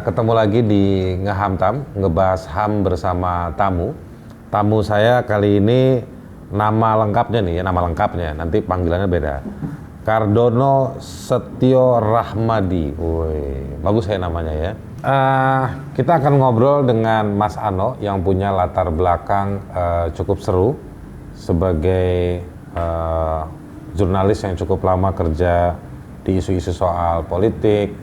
ketemu lagi di Ngehamtam, ngebahas HAM bersama tamu. Tamu saya kali ini nama lengkapnya nih, nama lengkapnya, nanti panggilannya beda. Kardono Setio Rahmadi, woi, bagus ya namanya ya. Kita akan ngobrol dengan Mas Ano yang punya latar belakang cukup seru sebagai jurnalis yang cukup lama kerja di isu-isu soal politik,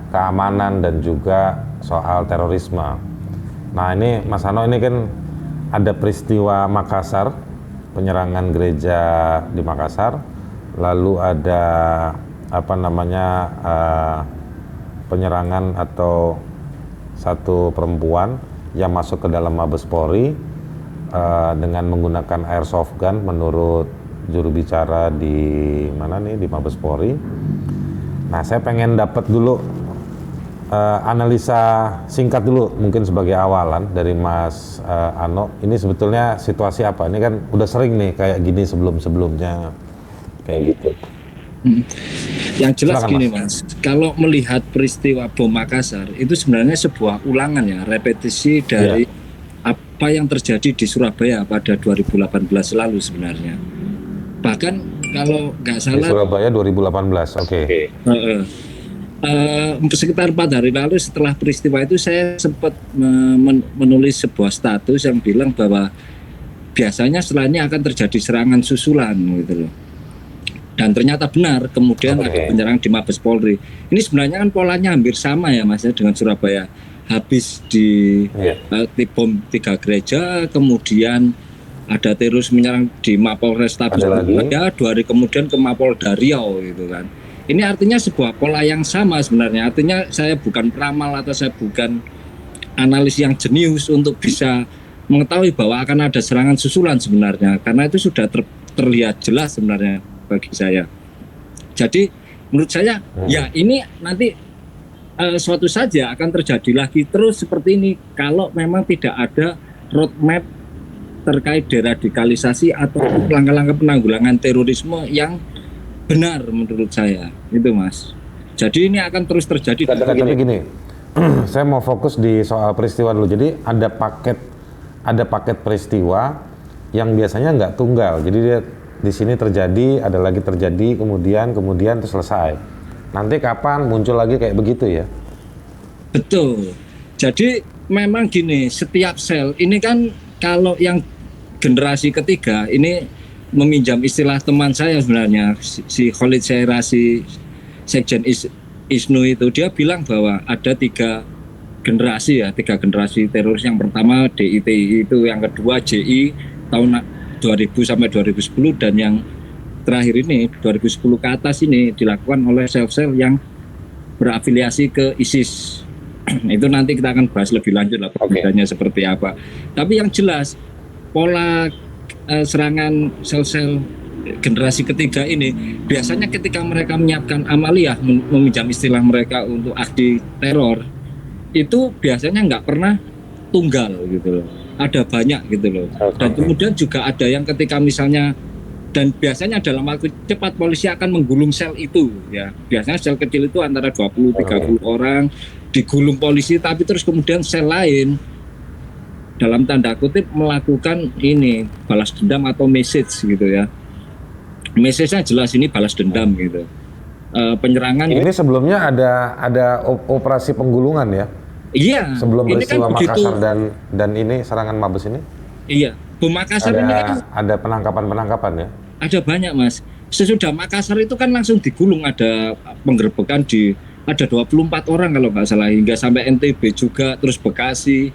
keamanan, dan juga soal terorisme. Nah ini Mas Ano, ini kan ada peristiwa Makassar, penyerangan gereja di Makassar, lalu ada penyerangan atau satu perempuan yang masuk ke dalam Mabes Polri dengan menggunakan airsoft gun menurut juru bicara di Mabes Polri. Nah saya pengen dapat dulu analisa singkat dulu mungkin sebagai awalan dari Mas Ano. Ini sebetulnya situasi apa? Ini kan udah sering nih kayak gini sebelum-sebelumnya kayak gitu. Yang jelas Silakan, gini Mas, kalau melihat peristiwa bom Makassar itu sebenarnya sebuah ulangan ya, repetisi dari apa yang terjadi di Surabaya pada 2018 lalu sebenarnya. Bahkan kalau nggak salah di Surabaya 2018, oke. Sekitar 4 hari lalu setelah peristiwa itu saya sempat menulis sebuah status yang bilang bahwa biasanya setelahnya akan terjadi serangan susulan gitu loh. Dan ternyata benar, kemudian ada penyerangan di Mabes Polri. Ini sebenarnya kan polanya hampir sama ya Mas ya dengan Surabaya. Habis di bom 3 gereja, kemudian ada teroris menyerang di Mapolresta Surabaya, 2 hari kemudian ke Mapolda Riau gitu kan. Ini artinya sebuah pola yang sama sebenarnya. Artinya saya bukan peramal atau saya bukan analis yang jenius untuk bisa mengetahui bahwa akan ada serangan susulan sebenarnya. Karena itu sudah terlihat jelas sebenarnya bagi saya. Jadi menurut saya ya ini nanti suatu saja akan terjadi lagi terus seperti ini kalau memang tidak ada roadmap terkait deradikalisasi atau langkah-langkah penanggulangan terorisme yang benar menurut saya itu Mas. Jadi ini akan terus terjadi. Tapi gini, saya mau fokus di soal peristiwa dulu. Jadi ada paket peristiwa yang biasanya nggak tunggal. Jadi dia di sini terjadi, ada lagi terjadi, kemudian terus selesai. Nanti kapan muncul lagi kayak begitu ya? Betul. Jadi memang gini, setiap sel ini kan kalau yang generasi ketiga ini meminjam istilah teman saya sebenarnya si Khalid Syairasi Sekjen ISNU itu, dia bilang bahwa ada 3 generasi teroris. Yang pertama DITI itu, yang kedua JI tahun 2000 sampai 2010, dan yang terakhir ini 2010 ke atas ini dilakukan oleh sel-sel yang berafiliasi ke ISIS. Itu nanti kita akan bahas lebih lanjut lah perbedaannya seperti apa. Tapi yang jelas pola serangan sel-sel generasi ketiga ini biasanya ketika mereka menyiapkan amaliyah, meminjam istilah mereka untuk aksi teror, itu biasanya nggak pernah tunggal gitu loh, ada banyak gitu loh. Dan kemudian juga ada yang ketika misalnya, dan biasanya dalam waktu cepat polisi akan menggulung sel itu ya, biasanya sel kecil itu antara 20-30 orang digulung polisi, tapi terus kemudian sel lain dalam tanda kutip melakukan ini balas dendam atau message gitu ya. Message-nya jelas ini balas dendam gitu. Penyerangan ini sebelumnya ada operasi penggulungan ya? Iya. Sebelum ini peristiwa kan Makassar dan ini serangan Mabes ini? Iya. Bom Makassar ini kan ada penangkapan ya? Ada banyak Mas. Sesudah Makassar itu kan langsung digulung, ada penggerbekan ada 24 orang kalau nggak salah, hingga sampai NTB juga, terus Bekasi.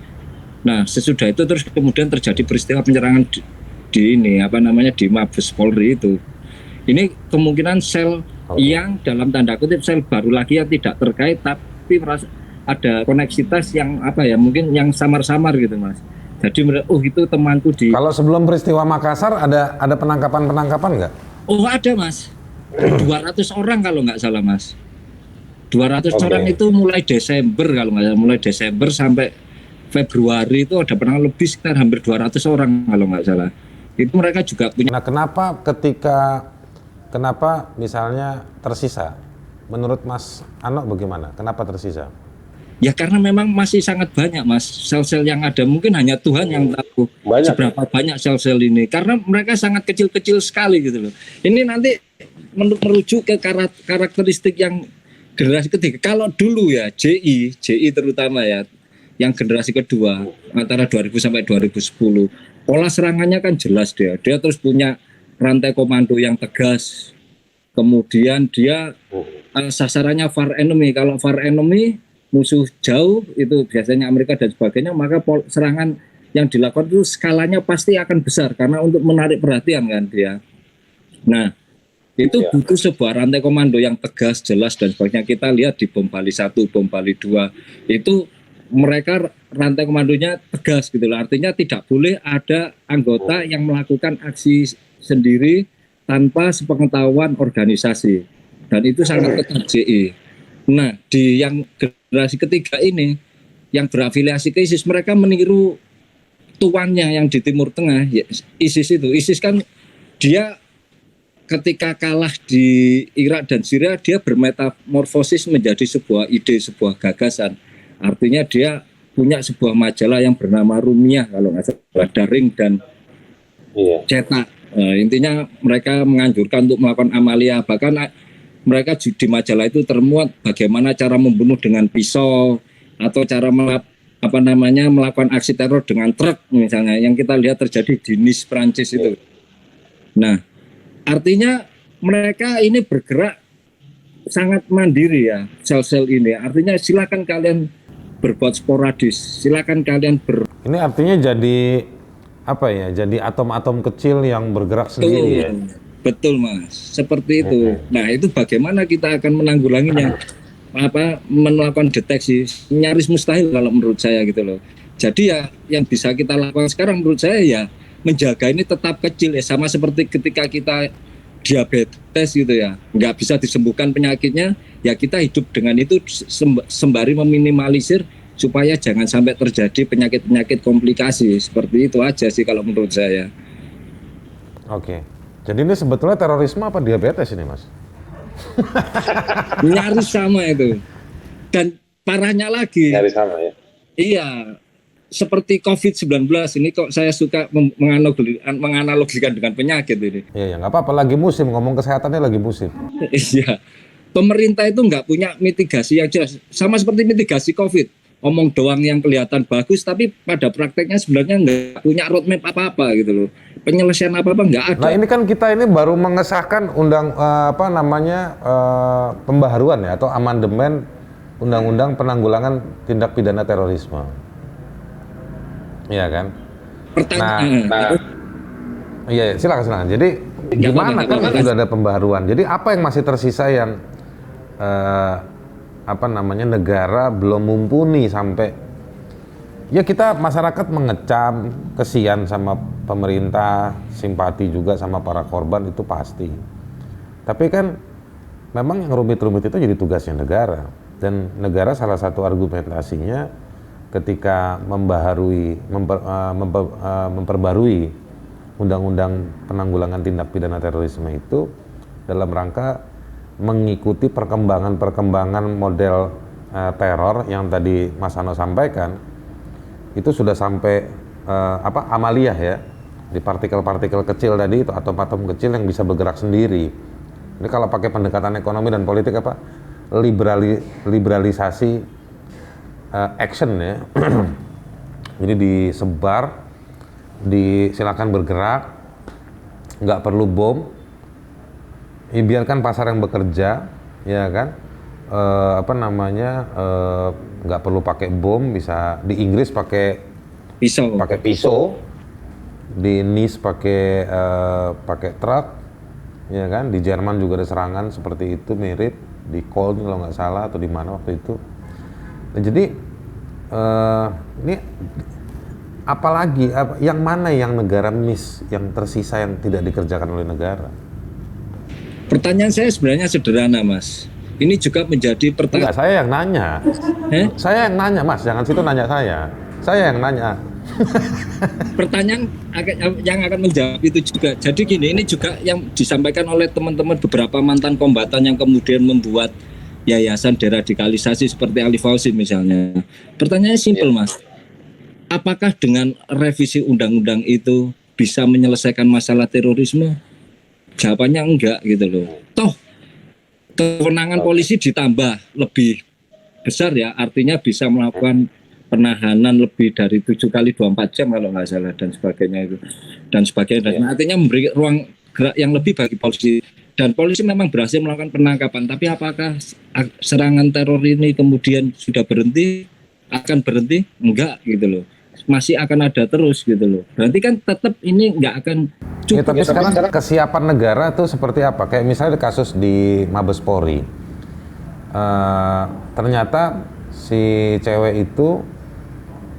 Nah sesudah itu terus kemudian terjadi peristiwa penyerangan di Mabes Polri itu. Ini kemungkinan sel yang dalam tanda kutip sel baru lagi yang tidak terkait, tapi merasa ada koneksitas yang mungkin yang samar-samar gitu Mas. Jadi itu temanku di. Kalau sebelum peristiwa Makassar ada penangkapan nggak? Oh ada Mas, 200 orang kalau nggak salah Mas. 200 orang itu mulai Desember kalau nggak salah, mulai Desember sampai Februari itu ada penangkapan lebih sekitar hampir 200 orang kalau nggak salah. Itu mereka juga punya. Nah kenapa misalnya tersisa? Menurut Mas Ano bagaimana? Kenapa tersisa? Ya karena memang masih sangat banyak Mas sel-sel yang ada. Mungkin hanya Tuhan yang tahu Banyak. seberapa banyak sel-sel ini. Karena mereka sangat kecil-kecil sekali gitu loh. Ini nanti merujuk ke karakteristik yang generasi ketiga. Kalau dulu ya JI terutama ya, yang generasi kedua antara 2000 sampai 2010, pola serangannya kan jelas dia. Dia terus punya rantai komando yang tegas. Kemudian dia sasarannya far enemy. Kalau far enemy musuh jauh itu biasanya Amerika dan sebagainya, maka serangan yang dilakukan itu skalanya pasti akan besar karena untuk menarik perhatian kan dia. Nah, itu butuh sebuah rantai komando yang tegas, jelas dan sebagainya. Kita lihat di bom Bali 1, bom Bali 2 itu mereka rantai komandonya tegas gitu loh. Artinya tidak boleh ada anggota yang melakukan aksi sendiri tanpa sepengetahuan organisasi. Dan itu sangat ketat JI. Nah, di yang generasi ketiga ini yang berafiliasi ke ISIS, mereka meniru tuannya yang di Timur Tengah, ya, ISIS itu. ISIS kan dia ketika kalah di Irak dan Syria, dia bermetamorfosis menjadi sebuah ide, sebuah gagasan. Artinya dia punya sebuah majalah yang bernama Rumiyah, kalau nggak salah, daring dan cetak. Nah, intinya mereka menganjurkan untuk melakukan amalia, bahkan mereka di majalah itu termuat bagaimana cara membunuh dengan pisau atau cara melakukan aksi teror dengan truk misalnya, yang kita lihat terjadi di Nice Prancis itu. Nah, artinya mereka ini bergerak sangat mandiri ya, sel-sel ini. Artinya silakan kalian berbuat sporadis, silakan kalian Ini artinya jadi apa ya? Jadi atom-atom kecil yang bergerak sendiri ya. Betul Mas, seperti itu. Nah, itu bagaimana kita akan menanggulanginya? Melakukan deteksi nyaris mustahil kalau menurut saya gitu loh. Jadi ya yang bisa kita lakukan sekarang menurut saya ya menjaga ini tetap kecil ya, sama seperti ketika kita diabetes gitu ya, nggak bisa disembuhkan penyakitnya, ya kita hidup dengan itu sembari meminimalisir supaya jangan sampai terjadi penyakit-penyakit komplikasi. Seperti itu aja sih kalau menurut saya. Oke. Jadi ini sebetulnya terorisme apa diabetes ini, Mas? Nyaris sama itu. Dan parahnya lagi. Nyaris sama ya? Iya. Seperti COVID-19 ini kok saya suka menganalogikan dengan penyakit ini. Iya, ya nggak apa-apa, lagi musim, ngomong kesehatannya lagi musim. Iya. Pemerintah itu nggak punya mitigasi yang jelas. Sama seperti mitigasi COVID. Omong doang yang kelihatan bagus, tapi pada prakteknya sebenarnya nggak punya roadmap apa-apa gitu loh. Penyelesaian apa-apa nggak ada. Nah ini kan kita ini baru mengesahkan pembaharuan ya atau amandemen Undang-Undang Penanggulangan Tindak Pidana Terorisme. Iya kan? Iya, silakan. Jadi gimana kan sudah ada pembaharuan. Jadi apa yang masih tersisa yang negara belum mumpuni sampai ya kita masyarakat mengecam, kesian sama pemerintah, simpati juga sama para korban itu pasti. Tapi kan memang yang rumit-rumit itu jadi tugasnya negara, dan negara salah satu argumentasinya ketika memperbarui Undang-Undang Penanggulangan Tindak Pidana Terorisme itu dalam rangka mengikuti perkembangan model teror yang tadi Mas Ano sampaikan. Itu sudah sampai amaliyah ya, di partikel-partikel kecil tadi itu, atom-atom kecil yang bisa bergerak sendiri. Ini kalau pakai pendekatan ekonomi dan politik liberalisasi action ya. Jadi disebar, silakan bergerak, nggak perlu bom, biarkan pasar yang bekerja, ya kan? Nggak perlu pakai bom, bisa di Inggris pakai pisau, di Nice pakai truk, ya kan? Di Jerman juga ada serangan seperti itu mirip, di Köln kalau nggak salah atau di mana waktu itu. Nah, jadi ini apalagi yang mana yang negara miss, yang tersisa yang tidak dikerjakan oleh negara? Pertanyaan saya sebenarnya sederhana, Mas. Ini juga menjadi pertanyaan. Enggak, saya yang nanya. Saya yang nanya, Mas. Jangan situ nanya saya. Saya yang nanya. Pertanyaan yang akan menjawab itu juga. Jadi gini, ini juga yang disampaikan oleh teman-teman beberapa mantan kombatan yang kemudian membuat yayasan deradikalisasi seperti Ali Fauzi misalnya. Pertanyaannya simpel Mas, apakah dengan revisi undang-undang itu bisa menyelesaikan masalah terorisme? Jawabannya enggak gitu loh. Toh kewenangan polisi ditambah lebih besar ya, artinya bisa melakukan penahanan lebih dari 7 kali 24 jam kalau nggak salah dan sebagainya itu dan sebagainya. Dan artinya memberi ruang gerak yang lebih bagi polisi. Dan polisi memang berhasil melakukan penangkapan, tapi apakah serangan teror ini kemudian sudah berhenti, akan berhenti? Enggak gitu loh, masih akan ada terus gitu loh. Berarti kan tetap ini enggak akan cukup. Ya, tapi sekarang kesiapan negara tuh seperti apa? Kayak misalnya kasus di Mabes Polri, ternyata si cewek itu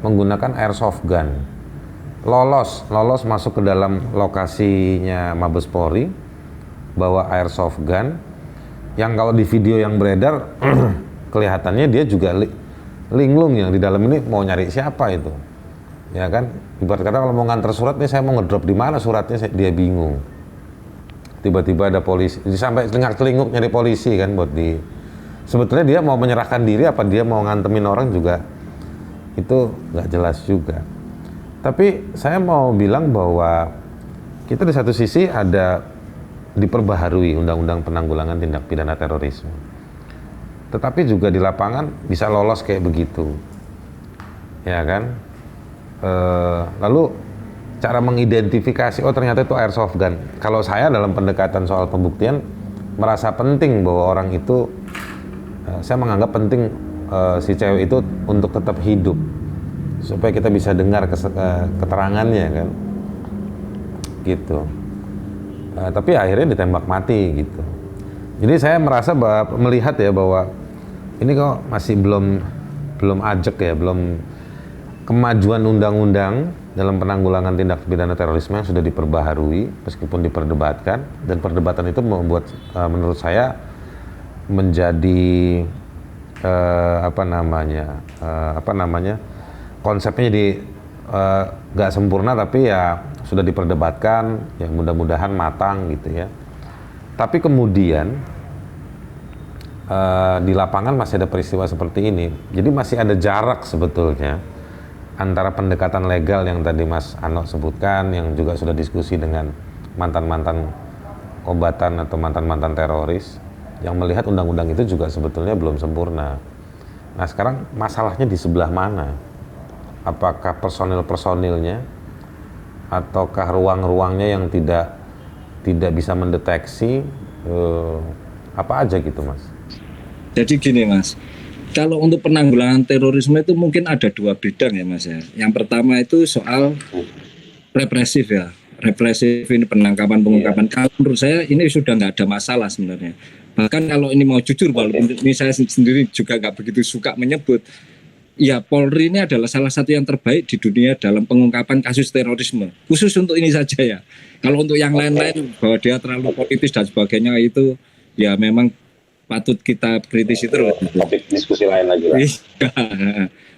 menggunakan airsoft gun, lolos masuk ke dalam lokasinya Mabes Polri, bawa airsoft gun, yang kalau di video yang beredar kelihatannya dia juga linglung, yang di dalam ini mau nyari siapa itu, ya kan? Ibarat kata kalau mau nganter surat nih, saya mau ngedrop di mana suratnya, dia bingung. Tiba-tiba ada polisi, sampai celingak-celinguk nyari polisi kan buat di. Sebetulnya dia mau menyerahkan diri apa dia mau ngantemin orang juga itu nggak jelas juga. Tapi saya mau bilang bahwa kita di satu sisi ada diperbaharui Undang-Undang Penanggulangan Tindak Pidana Terorisme, tetapi juga di lapangan bisa lolos kayak begitu, ya kan? Lalu cara mengidentifikasi, oh ternyata itu airsoft gun. Kalau saya dalam pendekatan soal pembuktian merasa penting bahwa orang itu, saya menganggap penting si cewek itu untuk tetap hidup supaya kita bisa dengar keterangannya kan, gitu. Tapi akhirnya ditembak mati gitu. Jadi saya merasa melihat ya bahwa ini kok masih belum ajak ya, belum kemajuan undang-undang dalam penanggulangan tindak pidana terorisme yang sudah diperbaharui meskipun diperdebatkan, dan perdebatan itu membuat menurut saya menjadi apa namanya konsepnya jadi nggak sempurna, tapi ya sudah diperdebatkan, ya mudah-mudahan matang gitu ya. Tapi kemudian di lapangan masih ada peristiwa seperti ini, jadi masih ada jarak sebetulnya antara pendekatan legal yang tadi Mas Ano sebutkan, yang juga sudah diskusi dengan mantan-mantan kombatan atau mantan-mantan teroris, yang melihat undang-undang itu juga sebetulnya belum sempurna. Nah sekarang masalahnya di sebelah mana? Apakah personil-personilnya, ataukah ruang-ruangnya yang tidak bisa mendeteksi apa aja gitu Mas? Jadi gini Mas, kalau untuk penanggulangan terorisme itu mungkin ada 2 bidang ya Mas ya. Yang pertama itu soal represif ya, represif ini penangkapan pengungkapan. Kalau menurut saya ini sudah nggak ada masalah sebenarnya. Bahkan kalau ini mau jujur, walaupun ini saya sendiri juga nggak begitu suka menyebut, ya Polri ini adalah salah satu yang terbaik di dunia dalam pengungkapan kasus terorisme. Khusus untuk ini saja ya. Kalau untuk yang lain-lain bahwa dia terlalu politis dan sebagainya itu ya memang patut kita kritisi terus. Topik diskusi lain lagi lah.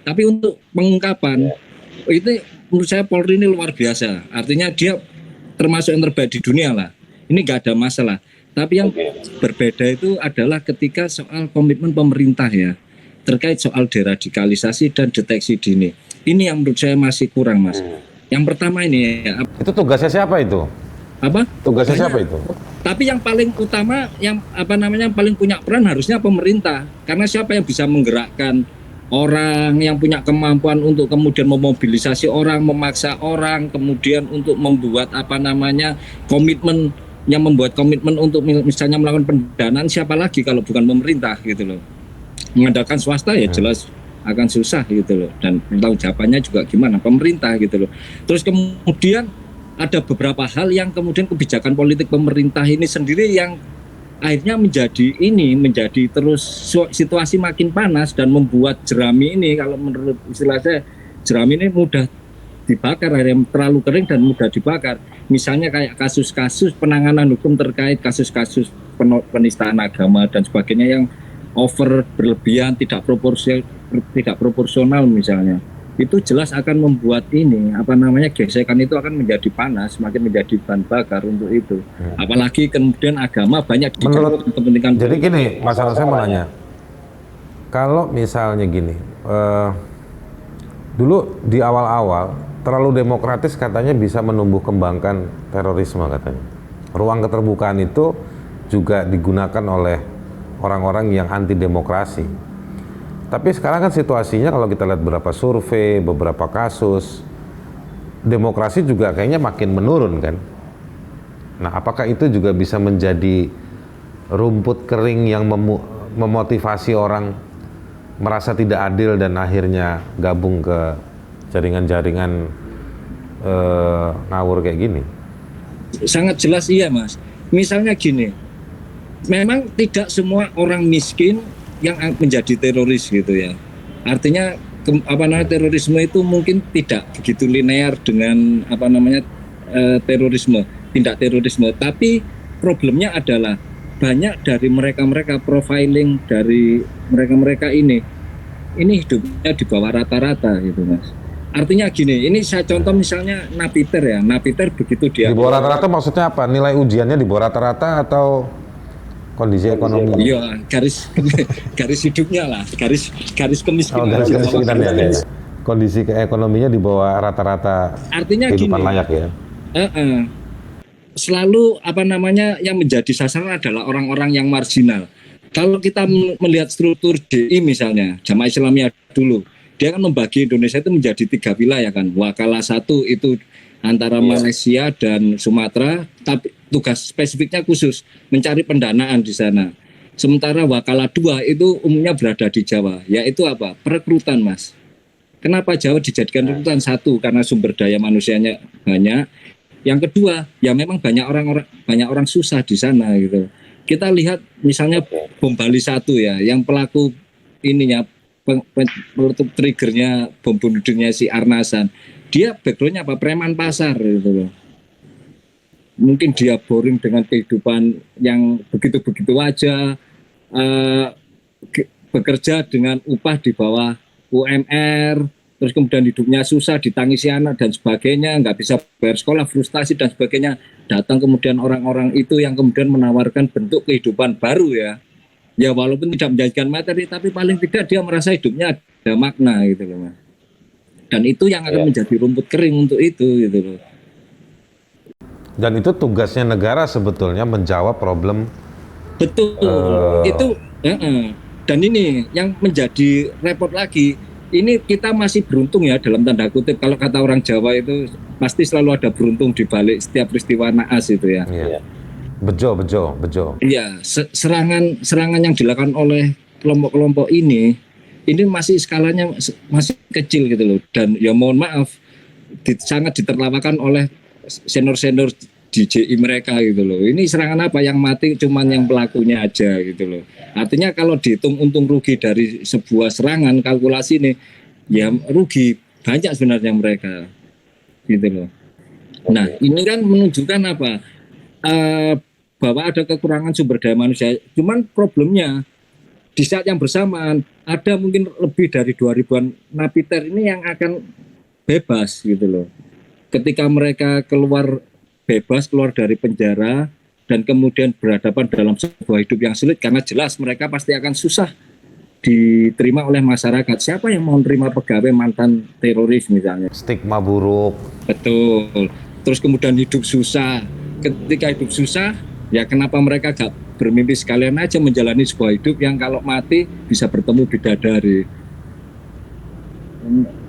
Tapi untuk pengungkapan itu menurut saya Polri ini luar biasa. Artinya dia termasuk yang terbaik di dunia lah. Ini nggak ada masalah. Tapi yang berbeda itu adalah ketika soal komitmen pemerintah ya, terkait soal deradikalisasi dan deteksi dini. Ini yang menurut saya masih kurang Mas. Yang pertama ini ya, itu tugasnya siapa itu? Apa? Tugasnya siapa itu? Tapi yang paling utama, yang paling punya peran harusnya pemerintah. Karena siapa yang bisa menggerakkan orang, yang punya kemampuan untuk kemudian memobilisasi orang, memaksa orang, kemudian untuk membuat komitmen, yang membuat komitmen untuk misalnya melakukan pendanaan, siapa lagi kalau bukan pemerintah gitu loh. Mengandalkan swasta ya jelas akan susah gitu loh, dan tanggung jawabannya juga gimana pemerintah gitu loh. Terus kemudian ada beberapa hal yang kemudian kebijakan politik pemerintah ini sendiri yang akhirnya menjadi terus situasi makin panas dan membuat jerami ini, kalau menurut istilah saya, jerami ini mudah dibakar, akhirnya terlalu kering dan mudah dibakar. Misalnya kayak kasus-kasus penanganan hukum terkait kasus-kasus penistaan agama dan sebagainya yang over, berlebihan, tidak proporsional misalnya. Itu jelas akan membuat gesekan itu akan menjadi panas, semakin menjadi bahan bakar untuk itu. Apalagi kemudian agama banyak menurut kepentingan. Jadi gini, masalah saya mau nanya, Kalau misalnya gini, dulu di awal-awal terlalu demokratis katanya bisa menumbuh kembangkan terorisme katanya. Ruang keterbukaan itu juga digunakan oleh orang-orang yang anti demokrasi. Tapi sekarang kan situasinya kalau kita lihat beberapa survei, beberapa kasus, demokrasi juga kayaknya makin menurun kan. Nah, apakah itu juga bisa menjadi rumput kering yang memotivasi orang merasa tidak adil dan akhirnya gabung ke jaringan-jaringan ngawur kayak gini? Sangat jelas iya Mas. Misalnya gini, memang tidak semua orang miskin yang menjadi teroris gitu ya. Artinya terorisme itu mungkin tidak begitu linear dengan terorisme, tindak terorisme. Tapi problemnya adalah banyak dari mereka-mereka profiling dari mereka-mereka ini hidupnya di bawah rata-rata gitu Mas. Artinya gini, ini saya contoh misalnya Napiter ya. Napiter begitu dia di bawah rata-rata maksudnya apa? Nilai ujiannya di bawah rata-rata atau kondisi ekonomi? Iya, garis hidupnya lah, garis kemiskinan. Garis kemiskinan ya. Kondisi ekonominya di bawah rata-rata. Artinya kehidupan gini, layak ya. Selalu yang menjadi sasaran adalah orang-orang yang marginal. Kalau kita melihat struktur DI misalnya, Jamaah Islamiyah dulu, dia kan membagi Indonesia itu menjadi 3 wilayah kan. Wakala 1 itu antara Malaysia dan Sumatera, tapi tugas spesifiknya khusus mencari pendanaan di sana. Sementara Wakala 2 itu umumnya berada di Jawa, yaitu apa? Perekrutan Mas. Kenapa Jawa dijadikan rekrutan? Satu, karena sumber daya manusianya banyak. Yang kedua, ya memang banyak orang susah di sana gitu. Kita lihat misalnya bom Bali 1 ya, yang pelaku ininya triggernya bom bunuh dirinya si Arnasan. Dia backgroundnya apa? Preman pasar gitu loh. Mungkin dia boring dengan kehidupan yang begitu-begitu aja, bekerja dengan upah di bawah UMR, terus kemudian hidupnya susah, ditangisi anak dan sebagainya, nggak bisa bayar sekolah, frustasi dan sebagainya. Datang kemudian orang-orang itu yang kemudian menawarkan bentuk kehidupan baru ya. Ya walaupun tidak menjanjikan materi, tapi paling tidak dia merasa hidupnya ada makna gitu loh Mas. Dan itu yang akan menjadi rumput kering untuk itu gitu loh. Dan itu tugasnya negara sebetulnya menjawab problem. Betul. Itu dan ini yang menjadi repot lagi. Ini kita masih beruntung ya dalam tanda kutip, kalau kata orang Jawa itu pasti selalu ada beruntung di balik setiap peristiwa naas itu ya. Iya. Bejo. Iya, serangan yang dilakukan oleh kelompok-kelompok ini masih skalanya masih kecil gitu loh, dan ya mohon maaf sangat ditertawakan oleh senior-senior DJI mereka gitu loh. Ini serangan apa yang mati cuman yang pelakunya aja gitu loh. Artinya kalau dihitung untung rugi dari sebuah serangan, kalkulasi ini ya rugi banyak sebenarnya mereka gitu loh. Nah ini kan menunjukkan apa? Bahwa ada kekurangan sumber daya manusia. Cuman problemnya di saat yang bersamaan ada mungkin lebih dari 2000-an napiter ini yang akan bebas gitu loh. Ketika mereka keluar dari penjara dan kemudian berhadapan dalam sebuah hidup yang sulit, karena jelas mereka pasti akan susah diterima oleh masyarakat. Siapa yang mau terima pegawai mantan teroris misalnya? Stigma buruk. Betul. Terus kemudian hidup susah. Ketika hidup susah, ya kenapa mereka gak bermimpi sekalian aja menjalani sebuah hidup yang kalau mati bisa bertemu bidadari.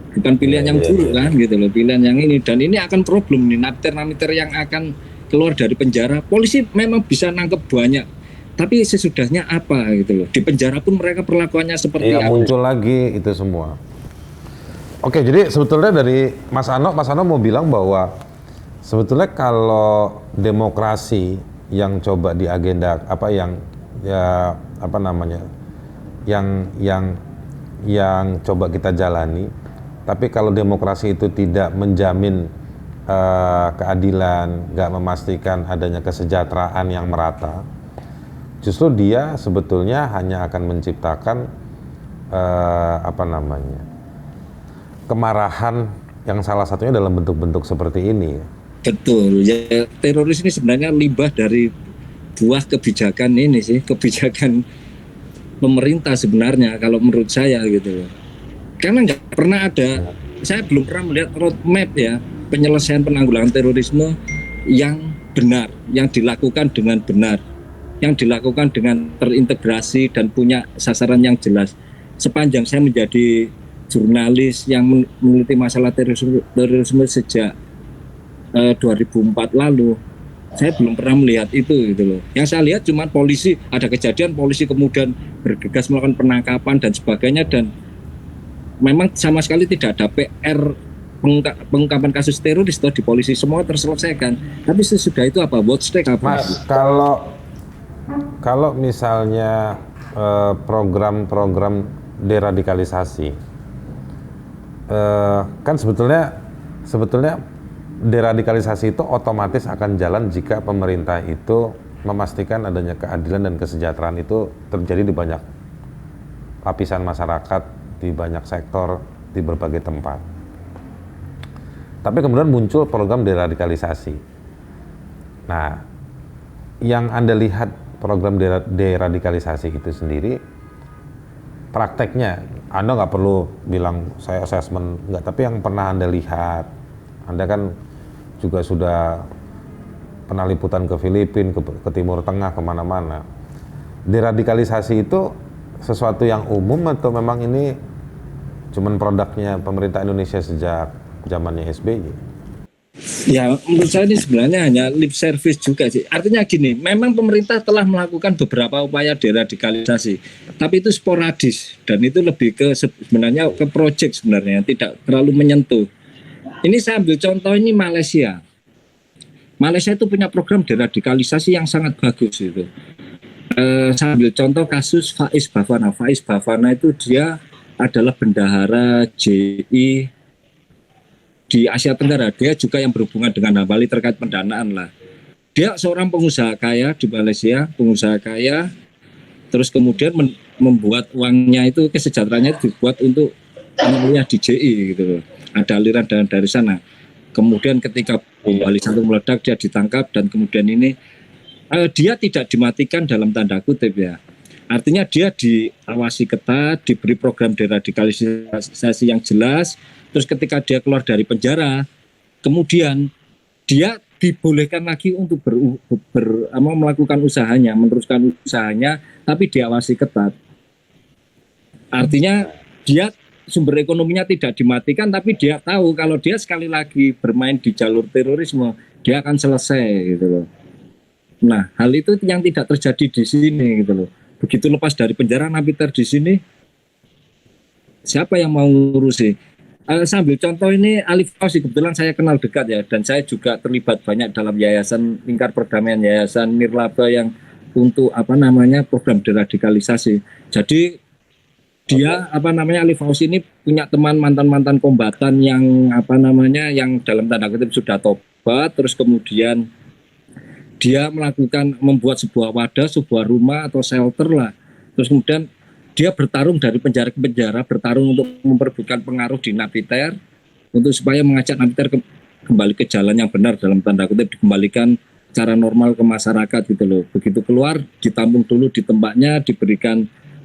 Bukan pilihan yang buruk kan gitu loh, pilihan yang ini. Dan ini akan problem nih, napiter yang akan keluar dari penjara. Polisi memang bisa nangkep banyak, tapi sesudahnya apa gitu loh. Di penjara pun mereka perlakuannya seperti apa? Muncul lagi itu semua. Oke, jadi sebetulnya dari Mas Ano mau bilang bahwa sebetulnya kalau demokrasi yang coba di agenda yang coba kita jalani, tapi kalau demokrasi itu tidak menjamin keadilan, nggak memastikan adanya kesejahteraan yang merata, justru dia sebetulnya hanya akan menciptakan kemarahan yang salah satunya dalam bentuk-bentuk seperti ini. Betul, ya teroris ini sebenarnya limbah dari buah kebijakan ini sih, kebijakan pemerintah sebenarnya kalau menurut saya gitu loh. Karena nggak pernah ada, saya belum pernah melihat roadmap ya penyelesaian penanggulangan terorisme yang benar, yang dilakukan dengan benar, yang dilakukan dengan terintegrasi dan punya sasaran yang jelas. Sepanjang saya menjadi jurnalis yang meneliti masalah terorisme sejak 2004 lalu, saya belum pernah melihat itu gitu loh. Yang saya lihat cuma polisi, ada kejadian polisi kemudian bergegas melakukan penangkapan dan sebagainya, dan memang sama sekali tidak ada PR pengungkapan kasus teroris di polisi, semua terselesaikan. Tapi sesudah itu apa? Watchdog apa? Mas, kalau misalnya program-program deradikalisasi, kan sebetulnya deradikalisasi itu otomatis akan jalan jika pemerintah itu memastikan adanya keadilan dan kesejahteraan itu terjadi di banyak lapisan masyarakat, di banyak sektor, di berbagai tempat. Tapi kemudian muncul program deradikalisasi. Nah, yang Anda lihat program deradikalisasi itu sendiri, prakteknya, Anda nggak perlu bilang saya assessment, nggak, tapi yang pernah Anda lihat, Anda kan juga sudah pernah liputan ke Filipina, ke Timur Tengah, kemana-mana. Deradikalisasi itu sesuatu yang umum atau memang ini cuman produknya pemerintah Indonesia sejak zamannya SBY? Ya, menurut saya ini sebenarnya hanya lip service juga sih. Artinya gini, memang pemerintah telah melakukan beberapa upaya deradikalisasi, tapi itu sporadis dan itu lebih ke sebenarnya ke proyek sebenarnya, tidak terlalu menyentuh. Ini saya ambil contoh ini Malaysia. Malaysia itu punya program deradikalisasi yang sangat bagus itu. Saya ambil contoh kasus Faiz Bhavana. Faiz Bhavana itu dia adalah bendahara JI di Asia Tenggara. Dia juga yang berhubungan dengan Hambali terkait pendanaan lah. Dia seorang pengusaha kaya di Malaysia, pengusaha kaya, terus kemudian membuat uangnya itu, kesejahteraannya dibuat untuk kuliah di JI gitu loh. Ada aliran dana dari sana. Kemudian ketika bom Bali 1 meledak, dia ditangkap dan kemudian ini dia tidak dimatikan dalam tanda kutip ya. Artinya dia diawasi ketat, diberi program deradikalisasi yang jelas. Terus ketika dia keluar dari penjara, kemudian dia dibolehkan lagi untuk melakukan usahanya, meneruskan usahanya, tapi diawasi ketat. Artinya dia sumber ekonominya tidak dimatikan, tapi dia tahu kalau dia sekali lagi bermain di jalur terorisme, dia akan selesai gitu loh. Nah, hal itu yang tidak terjadi di sini gitu loh. Begitu lepas dari penjara Napiter di sini, siapa yang mau ngurusi? Sambil contoh ini Alif Fauzi, kebetulan saya kenal dekat ya, dan saya juga terlibat banyak dalam yayasan Lingkar Perdamaian, yayasan Nirlaba yang untuk program deradikalisasi. Jadi dia Alif Fauzi ini punya teman mantan kombatan yang yang dalam tanda kutip sudah tobat, terus kemudian dia membuat sebuah wadah, sebuah rumah atau shelter lah. Terus kemudian dia bertarung dari penjara ke penjara, bertarung untuk memperebutkan pengaruh di Napiter, untuk supaya mengajak Napiter kembali ke jalan yang benar, dalam tanda kutip dikembalikan secara normal ke masyarakat gitu loh. Begitu keluar, ditampung dulu di tempatnya,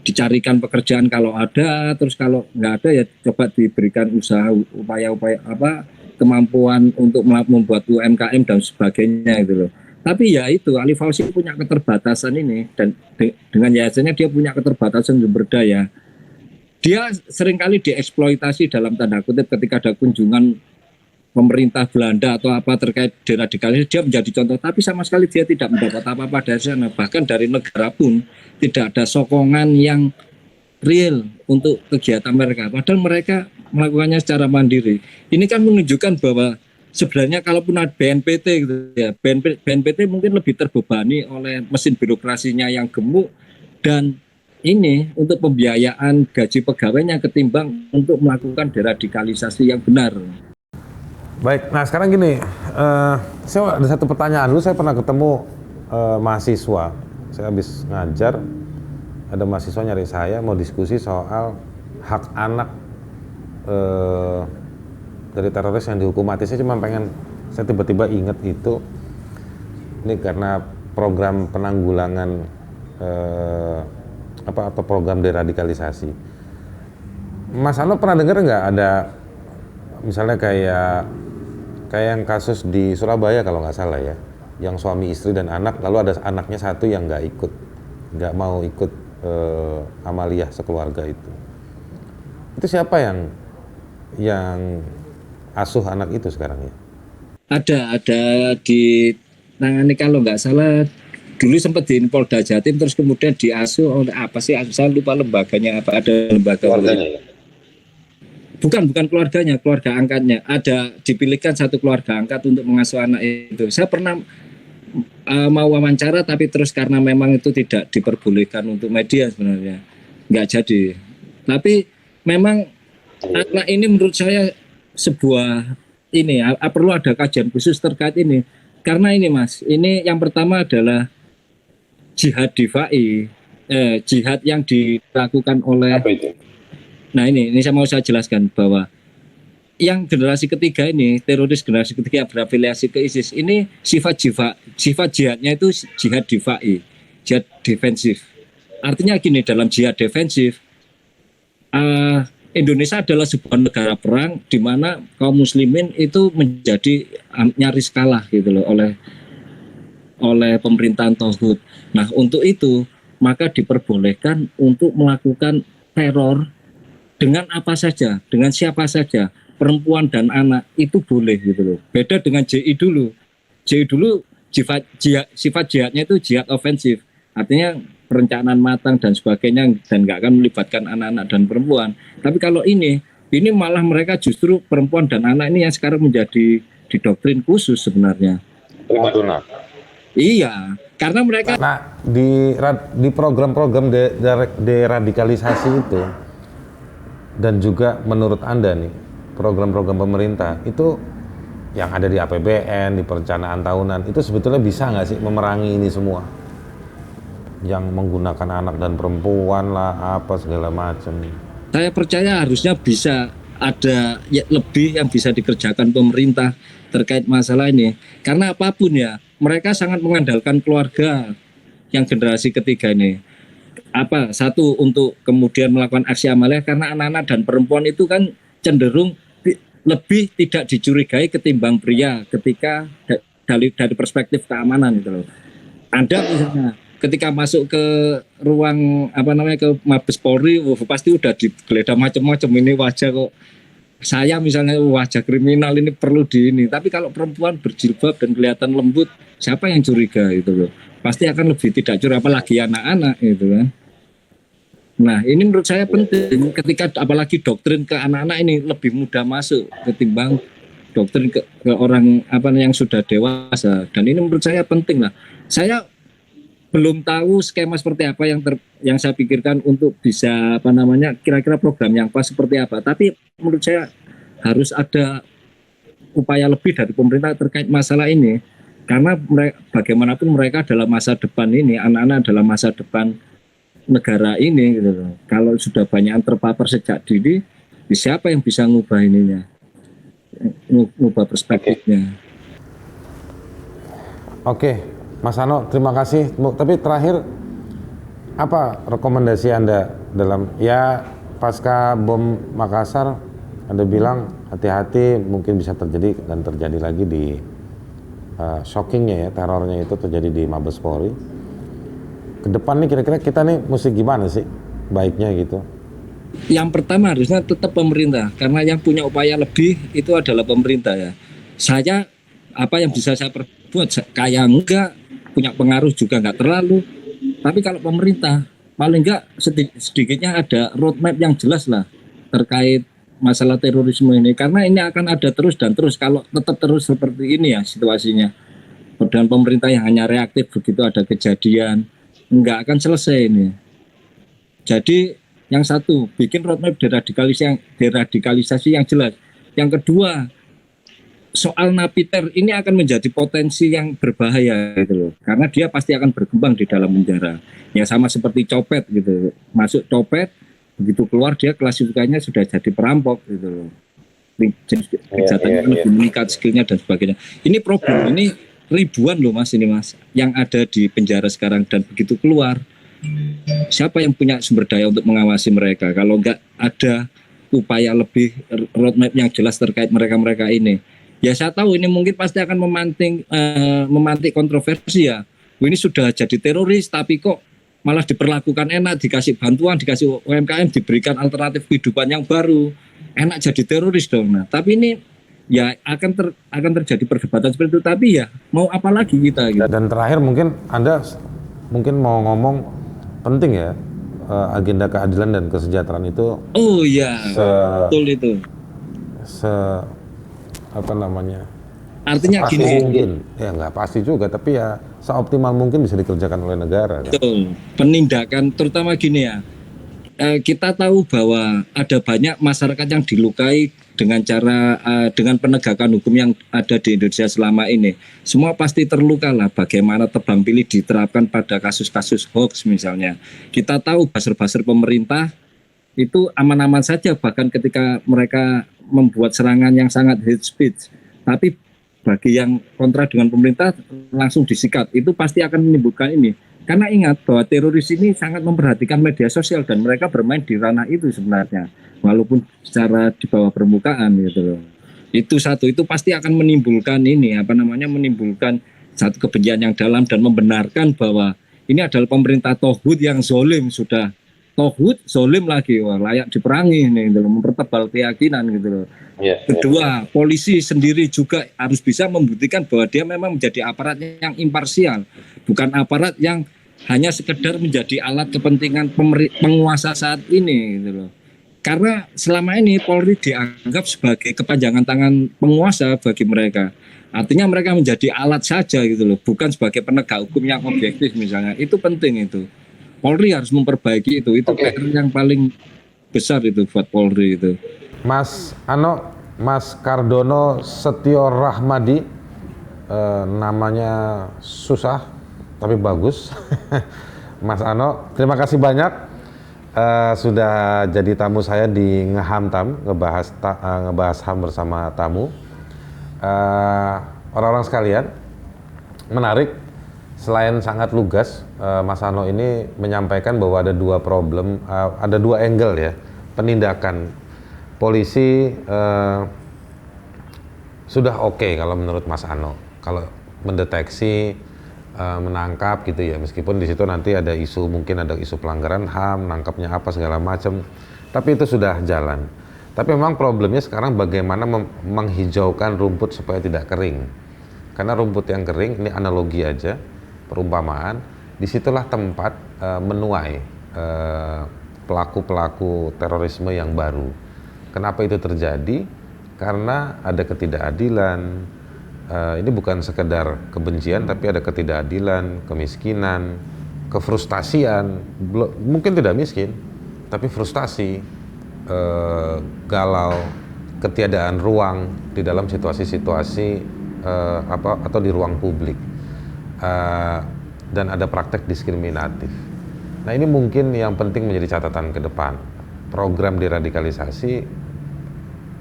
dicarikan pekerjaan kalau ada, terus kalau nggak ada ya coba diberikan usaha, upaya-upaya kemampuan untuk membuat UMKM dan sebagainya gitu loh. Tapi ya itu, Alif Fauzi punya keterbatasan ini, dan dengan yayasannya dia punya keterbatasan sumber daya. Dia seringkali dieksploitasi dalam tanda kutip ketika ada kunjungan pemerintah Belanda atau apa terkait deradikalisasi, dia menjadi contoh, tapi sama sekali dia tidak mendapat apa-apa dari sana. Bahkan dari negara pun tidak ada sokongan yang real untuk kegiatan mereka, padahal mereka melakukannya secara mandiri. Ini kan menunjukkan bahwa sebenarnya kalaupun ada BNPT gitu ya, BNPT mungkin lebih terbebani oleh mesin birokrasinya yang gemuk dan ini untuk pembiayaan gaji pegawainya ketimbang untuk melakukan deradikalisasi yang benar. Baik, nah sekarang gini, saya ada satu pertanyaan dulu. Saya pernah ketemu mahasiswa, saya habis ngajar, ada mahasiswa nyari saya mau diskusi soal hak anak dari teroris yang dihukum mati. Saya tiba-tiba ingat itu, ini karena program penanggulangan atau program deradikalisasi. Mas Ano pernah dengar nggak ada misalnya kayak yang kasus di Surabaya kalau nggak salah ya, yang suami istri dan anak, lalu ada anaknya satu yang nggak mau ikut amaliyah sekeluarga itu siapa yang asuh anak itu sekarang ya? Ada di tangani kalau nggak salah dulu sempat di Polda Jatim, terus kemudian diasuh oleh apa sih, saya lupa lembaganya apa, ada lembaga Keluarganya ya? bukan keluarganya, keluarga angkatnya, ada dipilihkan satu keluarga angkat untuk mengasuh anak itu. Saya pernah mau wawancara, tapi terus karena memang itu tidak diperbolehkan untuk media sebenarnya, nggak jadi. Tapi memang anak ini menurut saya sebuah ini perlu ada kajian khusus terkait ini, karena ini Mas, ini yang pertama adalah jihad difai, jihad yang dilakukan oleh Apa itu? Nah ini saya jelaskan bahwa yang generasi ketiga ini, teroris generasi ketiga yang berafiliasi ke ISIS ini sifat jihadnya itu jihad difai, jihad defensif. Artinya gini, dalam jihad defensif Indonesia adalah sebuah negara perang di mana kaum muslimin itu menjadi nyaris kalah gitu loh oleh pemerintahan tauhid. Nah untuk itu maka diperbolehkan untuk melakukan teror dengan apa saja, dengan siapa saja, perempuan dan anak itu boleh gitu loh. Beda dengan JI dulu. JI dulu sifat jihadnya itu jihad ofensif. Artinya perencanaan matang dan sebagainya, dan nggak akan melibatkan anak-anak dan perempuan. Tapi kalau ini malah mereka justru perempuan dan anak ini yang sekarang menjadi didoktrin khusus sebenarnya. Primadona. Iya, karena mereka. Nah di program-program deradikalisasi itu, dan juga menurut Anda nih, program-program pemerintah itu yang ada di APBN, di perencanaan tahunan, itu sebetulnya bisa nggak sih memerangi ini semua? Yang menggunakan anak dan perempuan lah, apa segala macam. Saya percaya harusnya bisa ada lebih yang bisa dikerjakan pemerintah terkait masalah ini. Karena apapun ya, mereka sangat mengandalkan keluarga yang generasi ketiga ini. Satu untuk kemudian melakukan aksi amaliyah, karena anak-anak dan perempuan itu kan cenderung lebih tidak dicurigai ketimbang pria ketika dari perspektif keamanan gitu loh. Ada misalnya ketika masuk ke ruang ke Mabes Polri, pasti udah digeledah macam-macam, ini wajah kok saya misalnya wajah kriminal ini perlu ini. Tapi kalau perempuan berjilbab dan kelihatan lembut, siapa yang curiga gitu loh. Pasti akan lebih tidak curiga, apalagi anak-anak gitu kan. Nah ini menurut saya penting, ketika apalagi doktrin ke anak-anak ini lebih mudah masuk ketimbang doktrin ke orang yang sudah dewasa. Dan ini menurut saya penting lah. Saya belum tahu skema seperti apa yang saya pikirkan untuk bisa kira-kira program yang pas seperti apa. Tapi menurut saya harus ada upaya lebih dari pemerintah terkait masalah ini, karena bagaimanapun mereka adalah masa depan ini, anak-anak adalah masa depan negara ini gitu loh. Kalau sudah banyak yang terpapar sejak dini, siapa yang bisa ngubah ngubah perspektifnya. Oke, Mas Ano, terima kasih. Tapi terakhir, apa rekomendasi Anda dalam pasca bom Makassar? Anda bilang hati-hati, mungkin bisa terjadi dan terjadi lagi di shockingnya ya, terornya itu terjadi di Mabes Polri. Ke depan nih kira-kira kita nih mesti gimana sih baiknya gitu? Yang pertama harusnya tetap pemerintah, karena yang punya upaya lebih itu adalah pemerintah ya. Saya apa yang bisa saya perbuat, kayak enggak punya pengaruh juga enggak terlalu. Tapi kalau pemerintah paling enggak sedikitnya ada roadmap yang jelas lah terkait masalah terorisme ini, karena ini akan ada terus dan terus kalau tetap terus seperti ini ya situasinya. Dan pemerintah yang hanya reaktif begitu ada kejadian, nggak akan selesai ini. Jadi yang satu, bikin roadmap deradikalisasi yang jelas. Yang kedua, soal napiter ini akan menjadi potensi yang berbahaya gitu loh. Karena dia pasti akan berkembang di dalam penjara. Ya sama seperti copet gitu. Masuk copet, begitu keluar dia klasifikasinya sudah jadi perampok gitu loh. Kejahatannya lebih meningkat skillnya dan sebagainya. Ini problem, ini ribuan loh mas, ini mas yang ada di penjara sekarang, dan begitu keluar siapa yang punya sumber daya untuk mengawasi mereka kalau nggak ada upaya lebih roadmap yang jelas terkait mereka-mereka ini. Ya saya tahu ini mungkin pasti akan memantik kontroversi ya. Ini sudah jadi teroris tapi kok malah diperlakukan enak, dikasih bantuan, dikasih UMKM, diberikan alternatif kehidupan yang baru. Enak jadi teroris dong. Nah, tapi ini ya akan terjadi perdebatan seperti itu, tapi ya mau apa lagi kita gitu. Dan terakhir mungkin Anda mungkin mau ngomong penting ya, agenda keadilan dan kesejahteraan itu Oh iya, betul itu. Apa namanya? Artinya Pasti gini, mungkin, ya nggak pasti juga, tapi ya seoptimal mungkin bisa dikerjakan oleh negara. Kan? betul. Penindakan terutama gini ya. Kita tahu bahwa ada banyak masyarakat yang dilukai dengan cara dengan penegakan hukum yang ada di Indonesia selama ini. Semua pasti terluka lah bagaimana tebang pilih diterapkan pada kasus-kasus hoax misalnya. Kita tahu buzzer-buzzer pemerintah itu aman-aman saja bahkan ketika mereka membuat serangan yang sangat hate speech. Tapi bagi yang kontra dengan pemerintah langsung disikat. Itu pasti akan menimbulkan ini. Karena ingat bahwa teroris ini sangat memperhatikan media sosial dan mereka bermain di ranah itu sebenarnya, walaupun secara di bawah permukaan gitu loh. Itu satu, itu pasti akan menimbulkan menimbulkan satu kebencian yang dalam dan membenarkan bahwa ini adalah pemerintah toghut yang zolim, sudah toghut zolim lagi, wah, layak diperangi nih, gitu loh, mempertebal keyakinan gitu loh. Kedua, polisi sendiri juga harus bisa membuktikan bahwa dia memang menjadi aparat yang imparsial, bukan aparat yang hanya sekedar menjadi alat kepentingan penguasa saat ini gitu loh. Karena selama ini Polri dianggap sebagai kepanjangan tangan penguasa bagi mereka. Artinya mereka menjadi alat saja gitu loh, bukan sebagai penegak hukum yang objektif misalnya. Itu penting itu. Polri harus memperbaiki itu. Itu PR yang paling besar itu buat Polri itu. Mas Kardono Setio Rahmadi, namanya susah tapi bagus. Mas Ano, terima kasih banyak sudah jadi tamu saya di Ngehamtam, ngebahas HAM bersama tamu. Orang-orang sekalian, menarik. Selain sangat lugas, Mas Ano ini menyampaikan bahwa ada dua problem, ada dua angle ya, penindakan. Polisi sudah oke kalau menurut Mas Ano, kalau mendeteksi, menangkap gitu ya, meskipun di situ nanti ada isu, mungkin ada isu pelanggaran HAM, nangkapnya apa segala macam, tapi itu sudah jalan. Tapi memang problemnya sekarang bagaimana menghijaukan rumput supaya tidak kering, karena rumput yang kering, ini analogi aja, perumpamaan, disitulah tempat menuai pelaku-pelaku terorisme yang baru. Kenapa itu terjadi? Karena ada ketidakadilan. Ini bukan sekedar kebencian, tapi ada ketidakadilan, kemiskinan, kefrustasian. Mungkin tidak miskin, tapi frustasi, galau, ketiadaan ruang di dalam situasi-situasi atau di ruang publik, dan ada praktek diskriminatif. Nah, ini mungkin yang penting menjadi catatan ke depan. Program deradikalisasi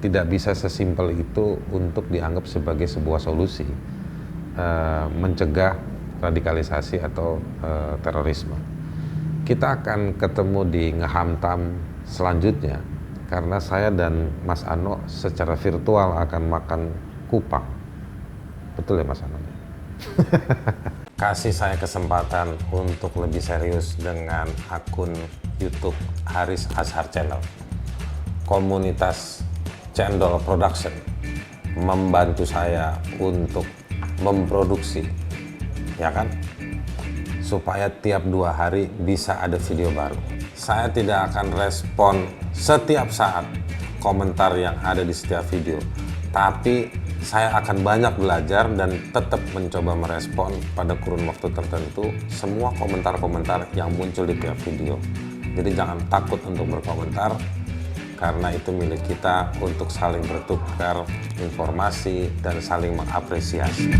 tidak bisa sesimpel itu untuk dianggap sebagai sebuah solusi mencegah radikalisasi atau terorisme. Kita akan ketemu di Ngehamtam selanjutnya, karena saya dan Mas Ano secara virtual akan makan kupang. Betul ya Mas Ano? Kasih saya kesempatan untuk lebih serius dengan akun YouTube Haris Azhar Channel. Komunitas Cendol Production membantu saya untuk memproduksi, ya kan? Supaya tiap 2 hari bisa ada video baru. Saya tidak akan respon setiap saat komentar yang ada di setiap video, tapi saya akan banyak belajar dan tetap mencoba merespon pada kurun waktu tertentu semua komentar-komentar yang muncul di tiap video. Jadi jangan takut untuk berkomentar, karena itu milik kita untuk saling bertukar informasi dan saling mengapresiasi.